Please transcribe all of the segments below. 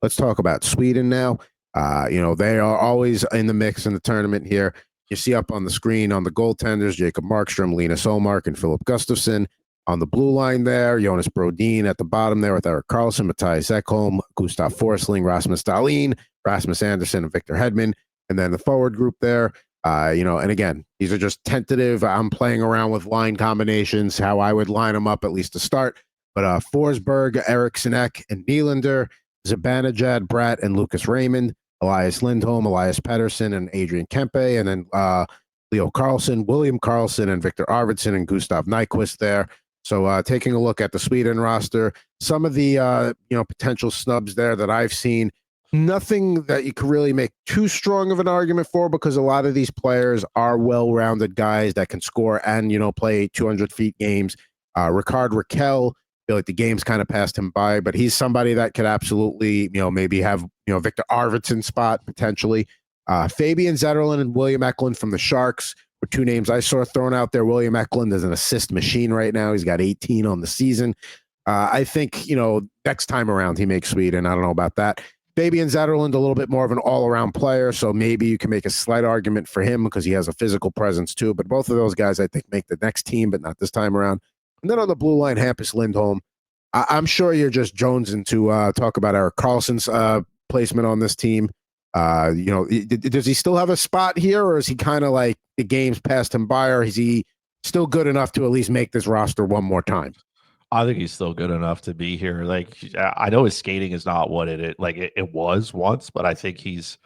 let's talk about Sweden now. They are always in the mix in the tournament here. You see up on the screen on the goaltenders, Jacob Markstrom, Linus Olmark, and Philip Gustafsson. On the blue line there, Jonas Brodin at the bottom there with Erik Karlsson, Matthias Ekholm, Gustav Forsling, Rasmus Dahlin, Rasmus Andersson, and Victor Hedman. And then the forward group there, and again, these are just tentative. I'm playing around with line combinations, how I would line them up at least to start. But Forsberg, Eriksson Ek, and Nylander, Zibanejad, Bratt, and Lucas Raymond, Elias Lindholm, Elias Pettersson, and Adrian Kempe, and then Leo Carlson, William Carlson, and Victor Arvidsson, and Gustav Nyquist there. So taking a look at the Sweden roster, some of the potential snubs there that I've seen, nothing that you can really make too strong of an argument for, because a lot of these players are well-rounded guys that can score and play 200 feet games. Ricard Raquel, I feel like the game's kind of passed him by, but he's somebody that could absolutely maybe have Victor Arvidsson spot potentially. Fabian Zetterlund and William Eklund from the Sharks were two names I saw thrown out there. William Eklund is an assist machine right now. He's got 18 on the season. I think next time around he makes Sweden. I don't know about that. Fabian Zetterlund, a little bit more of an all-around player, so maybe you can make a slight argument for him because he has a physical presence too. But both of those guys, I think, make the next team, but not this time around. And then on the blue line, Hampus Lindholm. I'm sure you're just jonesing to talk about Erik Karlsson's placement on this team. Does he still have a spot here, or is he kind of like the game's passed him by, or is he still good enough to at least make this roster one more time? I think he's still good enough to be here. Like, I know his skating is not what it was once, but I think he's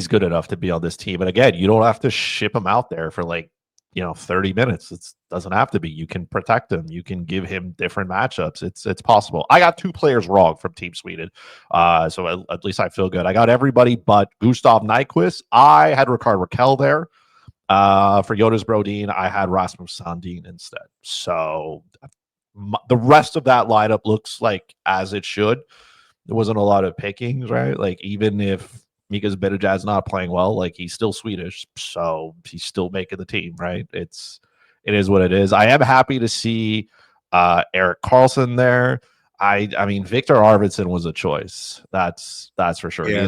good enough to be on this team. And again, you don't have to ship him out there for 30 minutes. It doesn't have to be. You can protect him. You can give him different matchups. It's possible. I got two players wrong from Team Sweden. So at least I feel good. I got everybody but Gustav Nyquist. I had Ricard Raquel there. For Jonas Brodin, I had Rasmus Sandin instead. So the rest of that lineup looks like as it should. There wasn't a lot of pickings, right? Like, even if Mika Zibanejad's not playing well, he's still Swedish, so he's still making the team, right? It is what it is. I am happy to see Erik Karlsson there. I mean, Victor Arvidsson was a choice. That's for sure. Yeah,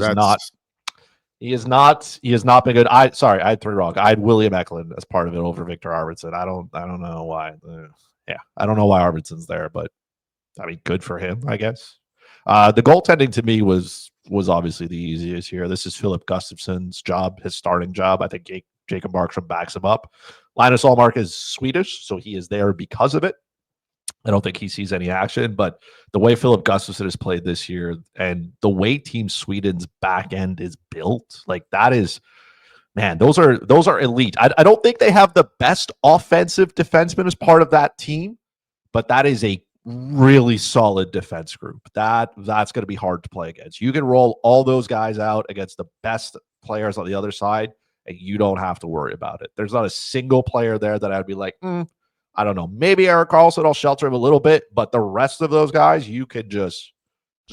He has not been good. I had three wrong. I had William Eklund as part of it over Victor Arvidsson. I don't know why. I don't know why Arvidsson's there, but I mean, good for him, I guess. The goaltending to me was obviously the easiest here. This is Philip Gustafsson's job, his starting job. I think Jacob Markstrom backs him up. Linus Ullmark is Swedish, so he is there because of it. I don't think he sees any action, but the way Philip Gustafsson has played this year and the way Team Sweden's back end is built, that is, man, those are elite. I don't think they have the best offensive defenseman as part of that team, but that is a really solid defense group. That's going to be hard to play against. You can roll all those guys out against the best players on the other side, and you don't have to worry about it. There's not a single player there that I'd be like, I don't know, maybe Erik Karlsson, I'll shelter him a little bit, but the rest of those guys, you could just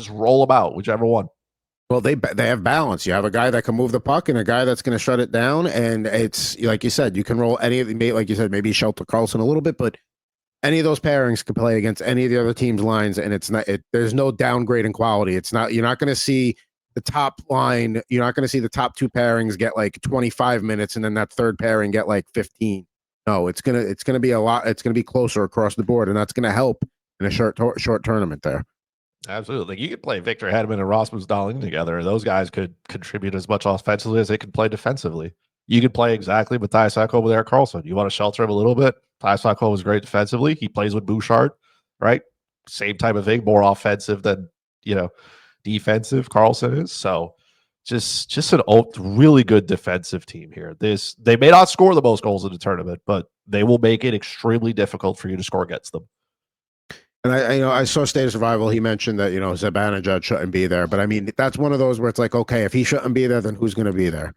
roll them out, whichever one. Well, they have balance. You have a guy that can move the puck and a guy that's going to shut it down. And it's like you said, you can roll any of the, like you said, maybe shelter Karlsson a little bit, but any of those pairings can play against any of the other team's lines. And it's not, there's no downgrade in quality. It's not, you're not going to see the top line. You're not going to see the top two pairings get 25 minutes and then that third pairing get 15. No, it's going to be a lot. It's going to be closer across the board. And that's going to help in a short tournament there. Absolutely. You could play Victor Hedman and Rasmus Dahlin together. Those guys could contribute as much offensively as they can play defensively. You could play exactly with Matthias Ekholm with Erik Karlsson. You want to shelter him a little bit. Matthias Ekholm was great defensively. He plays with Bouchard, right? Same type of thing, more offensive than defensive Karlsson is. So just an really good defensive team here. They may not score the most goals in the tournament, but they will make it extremely difficult for you to score against them. And I saw State of Survival. He mentioned that Zibanejad shouldn't be there, but I mean that's one of those where it's like, okay, if he shouldn't be there, then who's going to be there?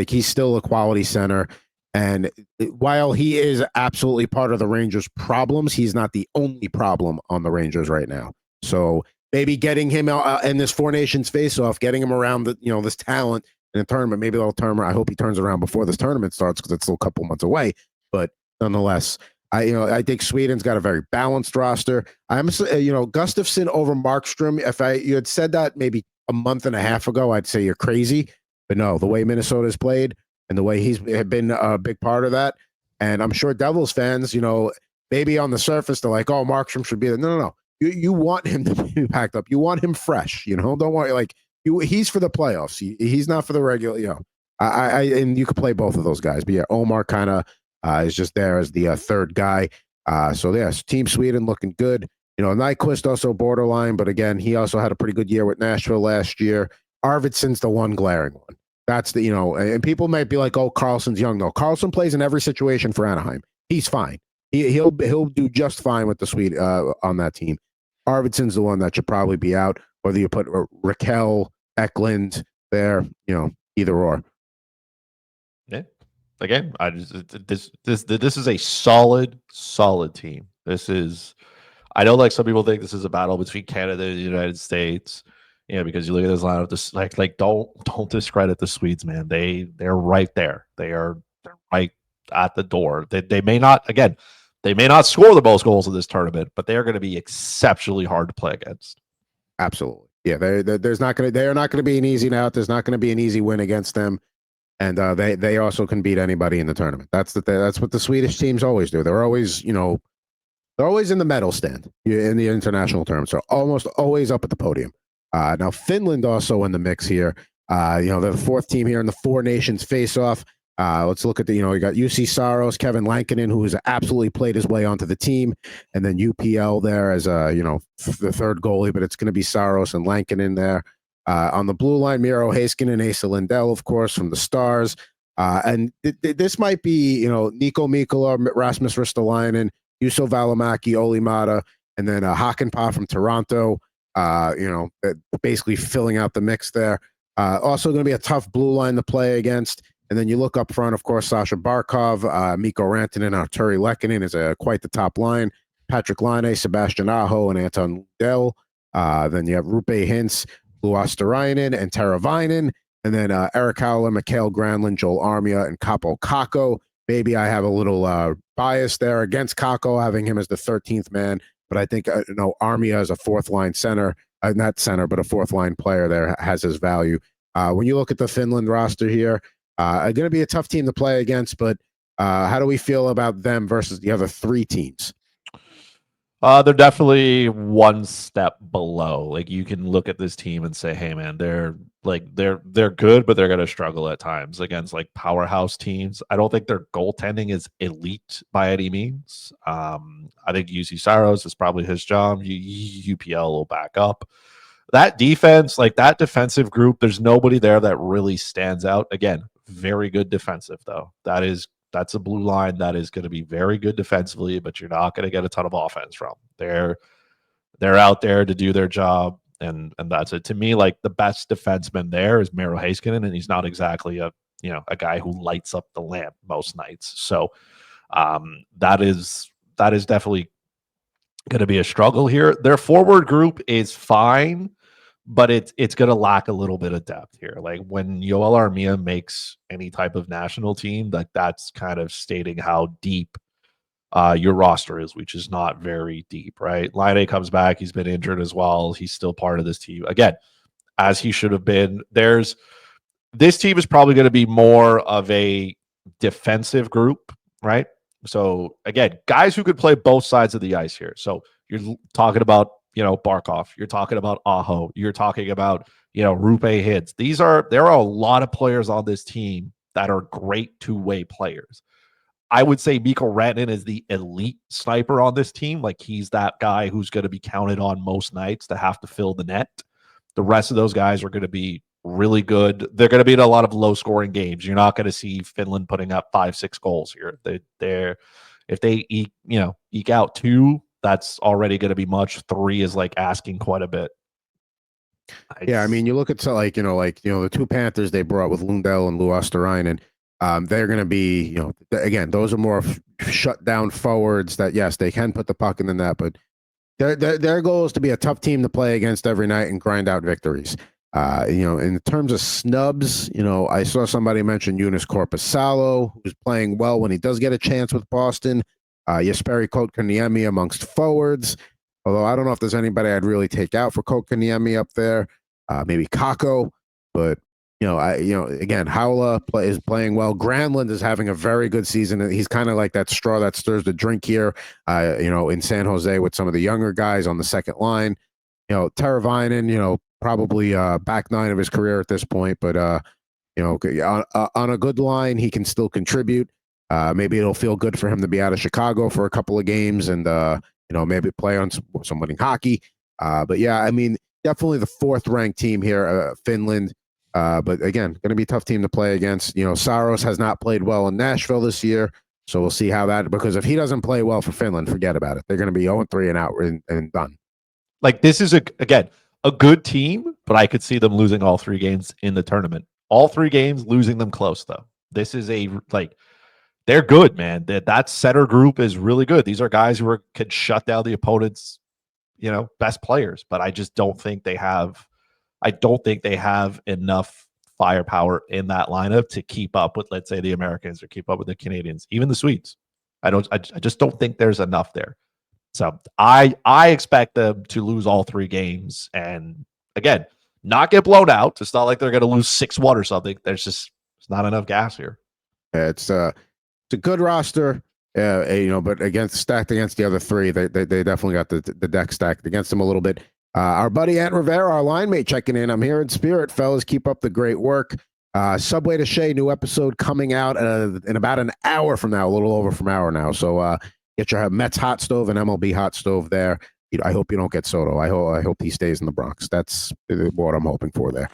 He's still a quality center, and while he is absolutely part of the Rangers' problems, he's not the only problem on the Rangers right now. So maybe getting him out in this Four Nations face-off, getting him around this talent in the tournament, maybe they'll turn around. I hope he turns around before this tournament starts because it's still a couple months away. But nonetheless. I think Sweden's got a very balanced roster. Gustafsson over Markstrom. If you had said that maybe a month and a half ago, I'd say you're crazy. But no, the way Minnesota's played and the way he's been a big part of that, and I'm sure Devils fans, maybe on the surface they're like, "Oh, Markstrom should be there." No, no, no. You want him to be packed up. You want him fresh. Don't want like you. He's for the playoffs. He's not for the regular. And you could play both of those guys. But yeah, Omar kind of is just there as the third guy. So yes, Team Sweden looking good. Nyquist also borderline, but again, he also had a pretty good year with Nashville last year. Arvidsson's the one glaring one. That's and people might be like, "Oh, Carlson's young." No, Carlson plays in every situation for Anaheim. He's fine. He'll do just fine with the Swede on that team. Arvidsson's the one that should probably be out. Whether you put Raquel, Eklund there, either or. Yeah. Again, this is a solid team. I know like some people think this is a battle between Canada and the United States. Because you look at this lineup, this like don't discredit the Swedes, man. They're right there. They're right at the door. They may not score the most goals in this tournament, but they are going to be exceptionally hard to play against. Absolutely. Yeah, they are not going to be an easy out. There's not going to be an easy win against them. And they also can beat anybody in the tournament. That's what the Swedish teams always do. They're always, they're always in the medal stand in the international terms. So almost always up at the podium. Now Finland also in the mix here. They're the fourth team here in the Four Nations face-off. Let's look at you got UC Saros, Kevin Lankinen, who has absolutely played his way onto the team, and then UPL there as the third goalie, but it's going to be Saros and Lankinen there. On the blue line, Miro Heiskanen, Asa Lindell, of course, from the Stars. And this might be, Nico Mikkola, Rasmus Ristolainen, Juuso Välimäki, Olli Mata, and then Hakanpää from Toronto, basically filling out the mix there. Also going to be a tough blue line to play against. And then you look up front, of course, Sasha Barkov, Mikko Rantanen, Arturi Lehkonen is quite the top line. Patrick Laine, Sebastian Aho, and Anton Lundell. Then you have Rupe Hintz, Luosterainen, and Teravainen. And then Eric Howler, Mikael Granlund, Joel Armia, and Capo Kakko. Maybe I have a little bias there against Kakko, having him as the 13th man. But I think, Armia as a fourth-line center, not center, but a fourth-line player there has his value. When you look at the Finland roster here, going to be a tough team to play against, but how do we feel about them versus the other three teams? They're definitely one step below. Like you can look at this team and say, "Hey, man, they're good, but they're going to struggle at times against like powerhouse teams." I don't think their goaltending is elite by any means. I think UC Saros is probably his job. UPL will back up that defense, like that defensive group. There's nobody there that really stands out. Again, very good defensive though. That's a blue line that is going to be very good defensively, but you're not going to get a ton of offense from. They're out there to do their job, and that's it. To me, like the best defenseman there is Miro Heiskanen, and he's not exactly a guy who lights up the lamp most nights. So that is definitely going to be a struggle here. Their forward group is fine, but it's going to lack a little bit of depth here. Like when Joel Armia makes any type of national team, that's kind of stating how deep your roster is, which is not very deep, right? Laine comes back. He's been injured as well. He's still part of this team. Again, as he should have been. This team is probably going to be more of a defensive group, right? So again, guys who could play both sides of the ice here. So you're talking about Barkov. You're talking about Aho. You're talking about, Rupe Hintz. There are a lot of players on this team that are great two-way players. I would say Mikko Rantanen is the elite sniper on this team. Like he's that guy who's going to be counted on most nights to have to fill the net. The rest of those guys are going to be really good. They're going to be in a lot of low-scoring games. You're not going to see Finland putting up 5-6 goals here. If they eke out 2, that's already going to be much. 3 is like asking quite a bit. I mean, you look at the two Panthers they brought with Lundell and Luosterainen. They're going to be, again, those are more shut down forwards that, yes, they can put the puck in the net, but their goal is to be a tough team to play against every night and grind out victories. In terms of snubs, I saw somebody mention Joonas Korpisalo, who's playing well when he does get a chance with Boston. Jesperi Kotkaniemi amongst forwards. Although I don't know if there's anybody I'd really take out for Kotkaniemi up there. Maybe Kako, but again, Howla is playing well. Granlund is having a very good season. He's kind of like that straw that stirs the drink here. In San Jose with some of the younger guys on the second line. Teravainen, probably back nine of his career at this point, but on a good line, he can still contribute. Maybe it'll feel good for him to be out of Chicago for a couple of games and maybe play on some winning hockey. But yeah, I mean, definitely the fourth ranked team here, Finland. But again, going to be a tough team to play against. Saros has not played well in Nashville this year, so we'll see how that. Because if he doesn't play well for Finland, forget about it. They're going to be 0-3 and out and done. Like this is a good team, but I could see them losing all 3 games in the tournament. All 3 games, losing them close though. This is they're good, man. That center group is really good. These are guys who could shut down the opponent's, best players. But I just don't think they have. I don't think they have enough firepower in that lineup to keep up with, let's say, the Americans or keep up with the Canadians, even the Swedes. I just don't think there's enough there. So I expect them to lose all 3 games and again, not get blown out. It's not like they're going to lose 6-1 or something. There's not enough gas here. It's a good roster, but stacked against the other 3, they definitely got the deck stacked against them a little bit. Our buddy Ant Rivera, our line mate, checking in. I'm here in spirit, fellas. Keep up the great work. Subway to Shea, new episode coming out in about an hour from now, a little over from an hour now. So get your Mets hot stove and MLB hot stove there. I hope you don't get Soto. I hope he stays in the Bronx. That's what I'm hoping for there.